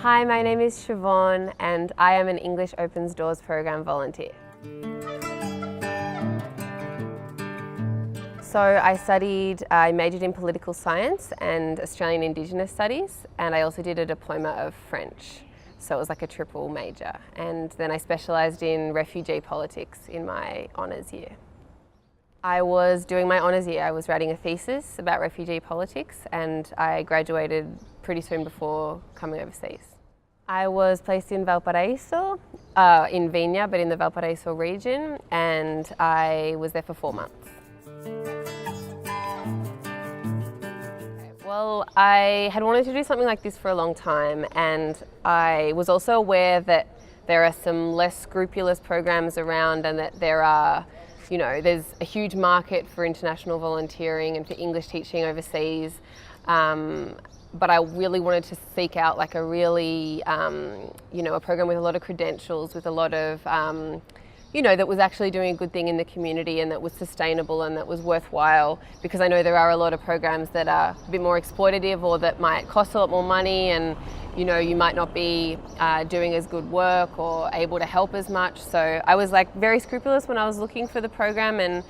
Hi, my name is Siobhan and I am an English Opens Doors program volunteer. So I majored in political science and Australian Indigenous Studies, and I also did a diploma of French. So it was like a triple major. And then I specialised in refugee politics in my honours year. I was doing my honours year. I was writing a thesis about refugee politics, and I graduated pretty soon before coming overseas. I was placed in Valparaiso, in Vinha, but in the Valparaiso region, and I was there for 4 months. Well, I had wanted to do something like this for a long time, and I was also aware that there are some less scrupulous programs around, and that there's a huge market for international volunteering and for English teaching overseas. But I really wanted to seek out like a really, a program with a lot of credentials, with a lot of, that was actually doing a good thing in the community and that was sustainable and that was worthwhile, because I know there are a lot of programs that are a bit more exploitative or that might cost a lot more money, and you might not be doing as good work or able to help as much. So I was like very scrupulous when I was looking for the program, and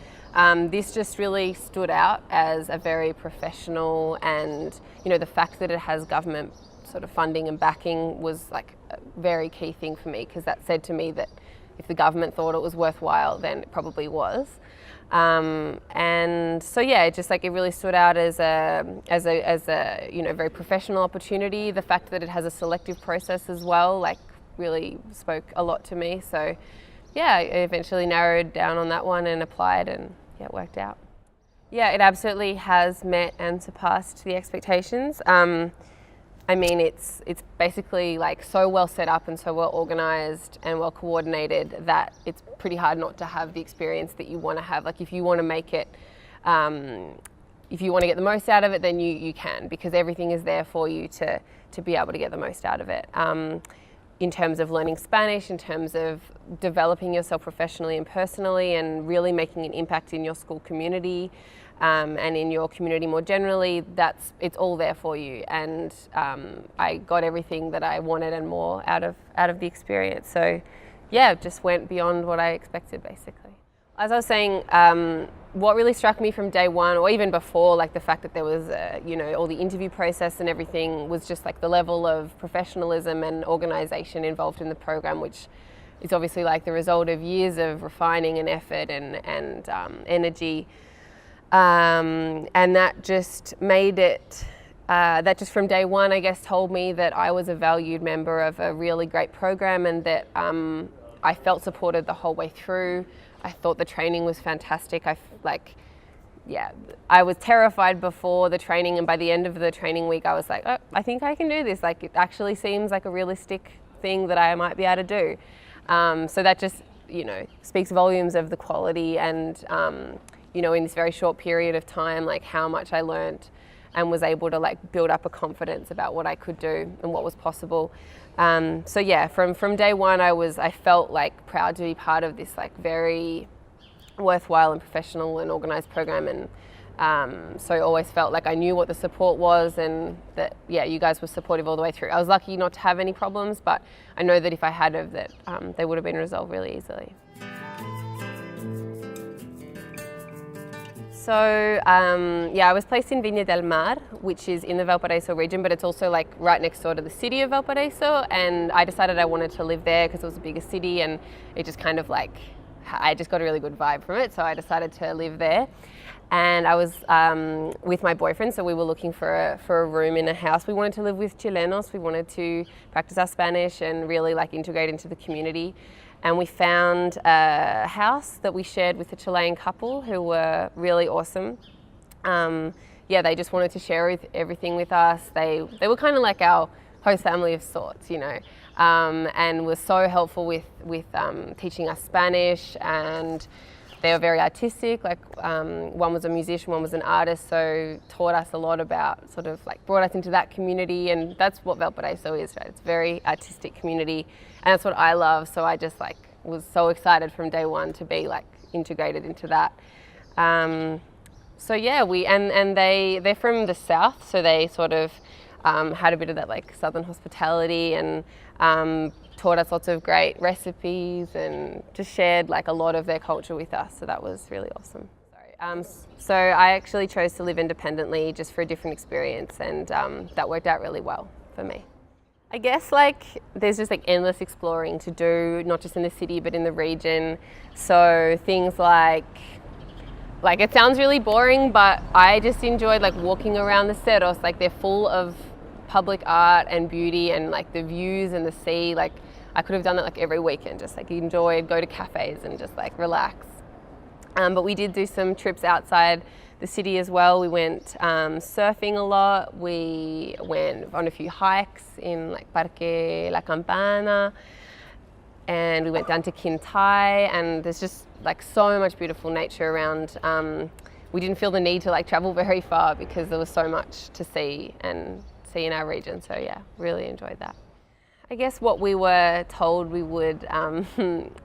this just really stood out as a very professional, and the fact that it has government sort of funding and backing was like a very key thing for me, because that said to me that if the government thought it was worthwhile, then it probably was. And so yeah, it really stood out as a very professional opportunity. The fact that it has a selective process as well, really spoke a lot to me. So yeah, I eventually narrowed down on that one and applied, and yeah, it worked out. Yeah, it absolutely has met and surpassed the expectations. It's basically so well set up and so well organised and well coordinated that it's pretty hard not to have the experience that you want to have. If you want to make it, if you want to get the most out of it, then you can, because everything is there for you to be able to get the most out of it. In terms of learning Spanish, in terms of developing yourself professionally and personally, and really making an impact in your school community, and in your community more generally, it's all there for you. And I got everything that I wanted and more out of the experience. So yeah, it just went beyond what I expected, basically. As I was saying, what really struck me from day one, or even before, the fact that there was, all the interview process and everything, was just the level of professionalism and organisation involved in the program, which is obviously the result of years of refining and effort and energy. And that just made it, that just from day one, I guess, told me that I was a valued member of a really great program, and that I felt supported the whole way through. I thought the training was fantastic. I was terrified before the training, and by the end of the training week, I was like, oh, I think I can do this. It actually seems like a realistic thing that I might be able to do. So that just, speaks volumes of the quality, and in this very short period of time, how much I learnt and was able to build up a confidence about what I could do and what was possible. So yeah, from day one, I felt proud to be part of this very worthwhile and professional and organised program, and so I always felt I knew what the support was, and that you guys were supportive all the way through. I was lucky not to have any problems, but I know that if I had they would have been resolved really easily. So I was placed in Vinha del Mar, which is in the Valparaiso region, but it's also right next door to the city of Valparaiso, and I decided I wanted to live there because it was a bigger city, and it just kind of I just got a really good vibe from it, so I decided to live there. And I was with my boyfriend, so we were looking for a room in a house. We wanted to live with Chilenos. We wanted to practice our Spanish and really integrate into the community. And we found a house that we shared with a Chilean couple who were really awesome. They just wanted to share everything with us. They were kind of like our host family of sorts, and were so helpful with teaching us Spanish, and they were very artistic. One was a musician, one was an artist, so taught us a lot about brought us into that community, and that's what Valparaiso is, right? It's a very artistic community, and that's what I love. So I just was so excited from day one to be integrated into that. So yeah, they're from the south, so they had a bit of that like southern hospitality, and taught us lots of great recipes and just shared like a lot of their culture with us. So that was really awesome. So I actually chose to live independently just for a different experience, and that worked out really well for me. I guess like there's just like endless exploring to do, not just in the city but in the region. So things like it sounds really boring, but I just enjoyed like walking around the Cerros. Like they're full of public art and beauty, and like the views and the sea. Like I could have done that like every weekend, just like enjoyed, go to cafes and just like relax. But we did do some trips outside the city as well. We went surfing a lot. We went on a few hikes in like Parque La Campana, and we went down to Kintai, and there's just like so much beautiful nature around. We didn't feel the need to like travel very far because there was so much to see in our region. So yeah, really enjoyed that. I guess what we were told we would,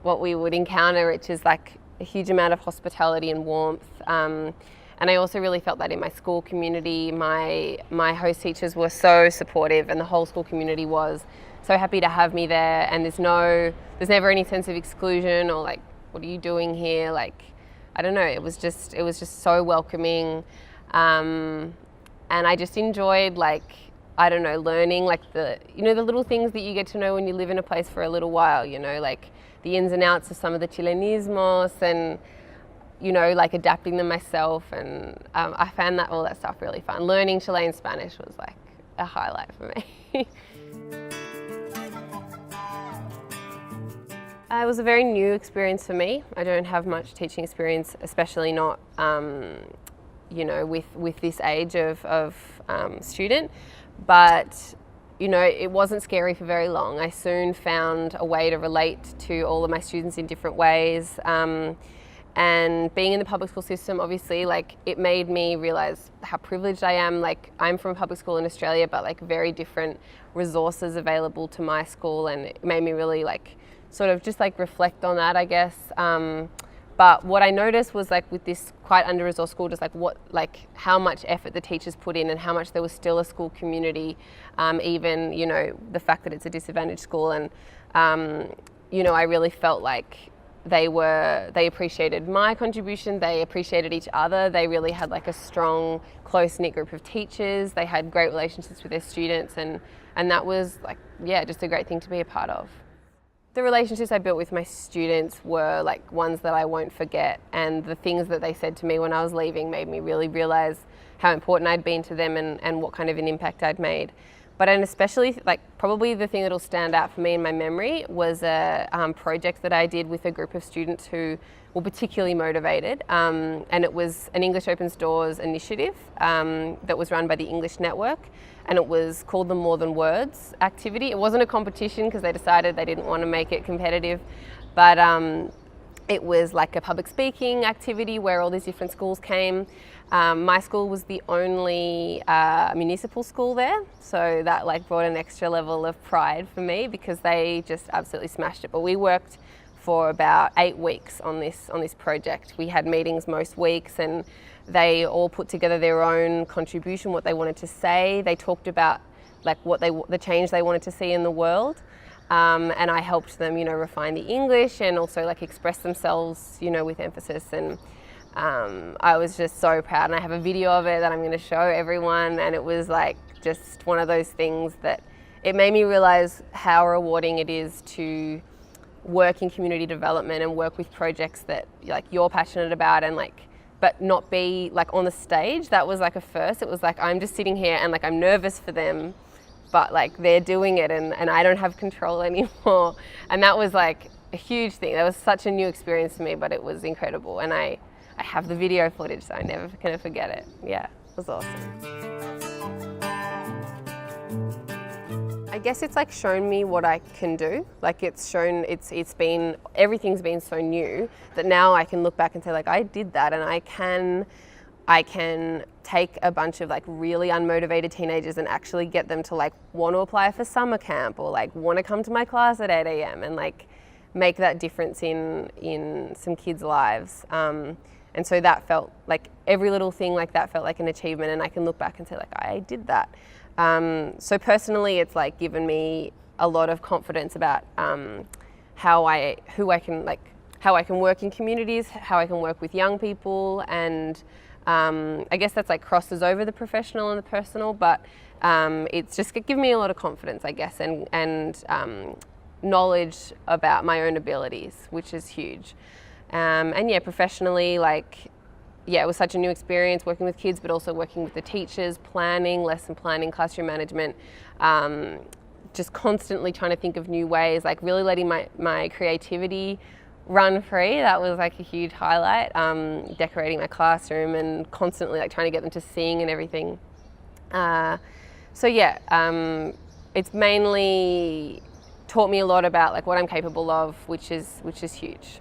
what we would encounter, which is like a huge amount of hospitality and warmth. And I also really felt that in my school community. My host teachers were so supportive, and the whole school community was so happy to have me there. And there's never any sense of exclusion or like, what are you doing here? Like, I don't know. It was just so welcoming, and I just enjoyed like, I don't know, learning like the little things that you get to know when you live in a place for a little while. Like the ins and outs of some of the Chilenismos, and like adapting them myself, and I found that all that stuff really fun. Learning Chilean Spanish was like a highlight for me. It was a very new experience for me. I don't have much teaching experience, especially not with this age of student, but it wasn't scary for very long. I soon found a way to relate to all of my students in different ways. And being in the public school system, obviously, like it made me realize how privileged I am. Like I'm from a public school in Australia, but like very different resources available to my school, and it made me really like sort of just like reflect on that, I guess. But what I noticed was like with this quite under-resourced school, just like how much effort the teachers put in, and how much there was still a school community, even the fact that it's a disadvantaged school, and I really felt like they appreciated my contribution, they appreciated each other, they really had like a strong, close-knit group of teachers, they had great relationships with their students, and that was like, yeah, just a great thing to be a part of. The relationships I built with my students were like ones that I won't forget, and the things that they said to me when I was leaving made me really realize how important I'd been to them, and what kind of an impact I'd made. But and especially like probably the thing that'll stand out for me in my memory was a project that I did with a group of students who were particularly motivated, and it was an English Opens Doors initiative that was run by the English Network, and it was called the More Than Words activity. It wasn't a competition because they decided they didn't want to make it competitive, but it was like a public speaking activity where all these different schools came. My school was the only municipal school there, so that like brought an extra level of pride for me because they just absolutely smashed it. But we worked for about 8 weeks on this project. We had meetings most weeks, and they all put together their own contribution, what they wanted to say. They talked about like the change they wanted to see in the world. And I helped them, refine the English and also like express themselves, with emphasis. And I was just so proud, and I have a video of it that I'm going to show everyone. And it was like just one of those things that it made me realize how rewarding it is to work in community development and work with projects that like you're passionate about, and like, but not be like on the stage. That was like a first. It was like I'm just sitting here and like I'm nervous for them, but like they're doing it, and I don't have control anymore. And that was like a huge thing. That was such a new experience to me, but it was incredible. And I have the video footage, so I never gonna forget it. Yeah, it was awesome. I guess it's like shown me what I can do. Like everything's been so new that now I can look back and say like I did that, and I can take a bunch of like really unmotivated teenagers and actually get them to like want to apply for summer camp or like want to come to my class at 8 a.m. and like make that difference in some kids' lives. And so that felt like every little thing like that felt like an achievement, and I can look back and say like I did that. So personally, it's like given me a lot of confidence about how I can work in communities, how I can work with young people, and I guess that's like crosses over the professional and the personal, but it's just given me a lot of confidence, I guess, and knowledge about my own abilities, which is huge. And yeah, professionally, it was such a new experience working with kids, but also working with the teachers, planning, lesson planning, classroom management, just constantly trying to think of new ways, like really letting my creativity run free. That was like a huge highlight, decorating my classroom and constantly like trying to get them to sing and everything. So yeah, it's mainly taught me a lot about like what I'm capable of, which is huge.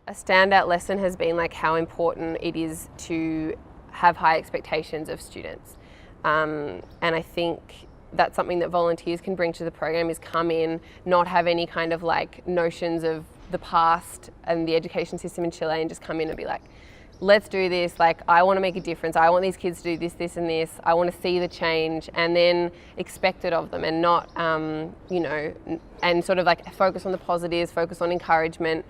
A standout lesson has been like how important it is to have high expectations of students. And I think that's something that volunteers can bring to the program, is come in, not have any kind of like notions of the past and the education system in Chile, and just come in and be like, let's do this, like I want to make a difference, I want these kids to do this, this and this, I want to see the change, and then expect it of them, and not, and sort of like focus on the positives, focus on encouragement.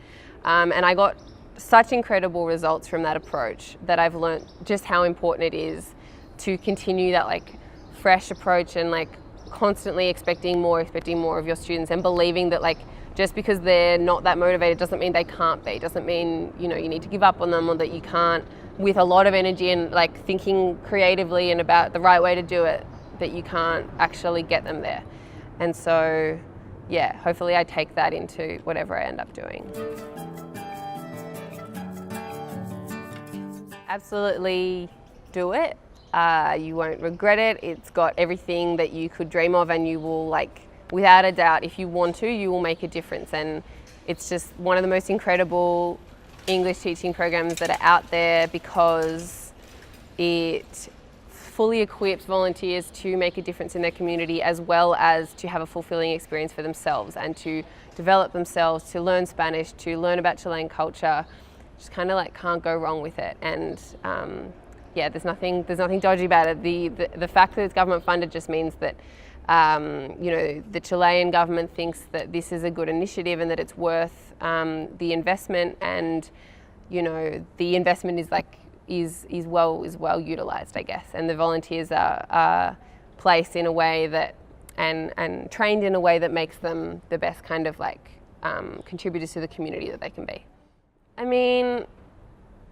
And I got such incredible results from that approach that I've learnt just how important it is to continue that like fresh approach, and like constantly expecting more of your students, and believing that like just because they're not that motivated doesn't mean they can't be, doesn't mean you need to give up on them, or that you can't, with a lot of energy and like thinking creatively and about the right way to do it, that you can't actually get them there. And so yeah, hopefully I take that into whatever I end up doing. Absolutely do it. You won't regret it. It's got everything that you could dream of, and you will, like, without a doubt, if you want to, you will make a difference. And it's just one of the most incredible English teaching programs that are out there, because it fully equips volunteers to make a difference in their community, as well as to have a fulfilling experience for themselves and to develop themselves, to learn Spanish, to learn about Chilean culture. Just kind of like can't go wrong with it. And yeah, there's nothing dodgy about it. The fact that it's government funded just means that the Chilean government thinks that this is a good initiative and that it's worth the investment, and the investment is well utilized, I guess, and the volunteers are placed in a way that and trained in a way that makes them the best kind of contributors to the community that they can be. I mean,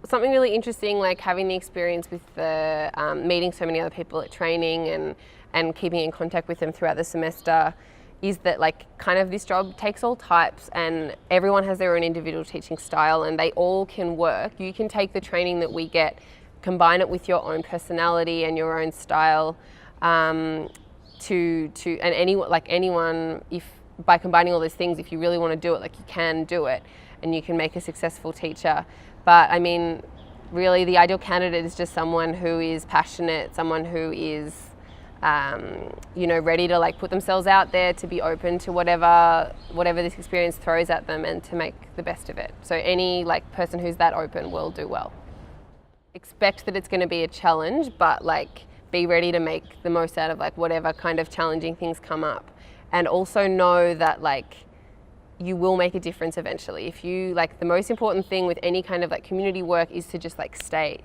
something really interesting, like having the experience with the meeting so many other people at training and keeping in contact with them throughout the semester, is that kind of this job takes all types, and everyone has their own individual teaching style, and they all can work. You can take the training that we get, combine it with your own personality and your own style, and anyone, if by combining all those things, if you really want to do it, you can do it, and you can make a successful teacher. But I mean, really the ideal candidate is just someone who is passionate, someone who is ready to put themselves out there, to be open to whatever this experience throws at them, and to make the best of it. So any person who's that open will do well. Expect that it's going to be a challenge, but be ready to make the most out of whatever kind of challenging things come up, and also know that you will make a difference eventually. If you the most important thing with any kind of community work is to just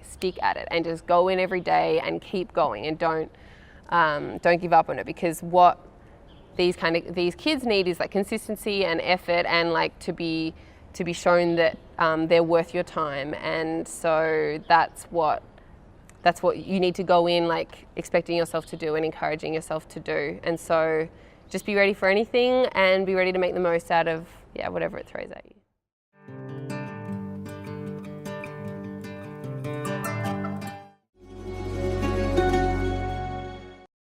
stick at it and just go in every day and keep going, and don't give up on it, because what these kids need is consistency and effort, and to be shown that they're worth your time. And so that's what you need to go in expecting yourself to do and encouraging yourself to do. And so just be ready for anything, and be ready to make the most out of whatever it throws at you.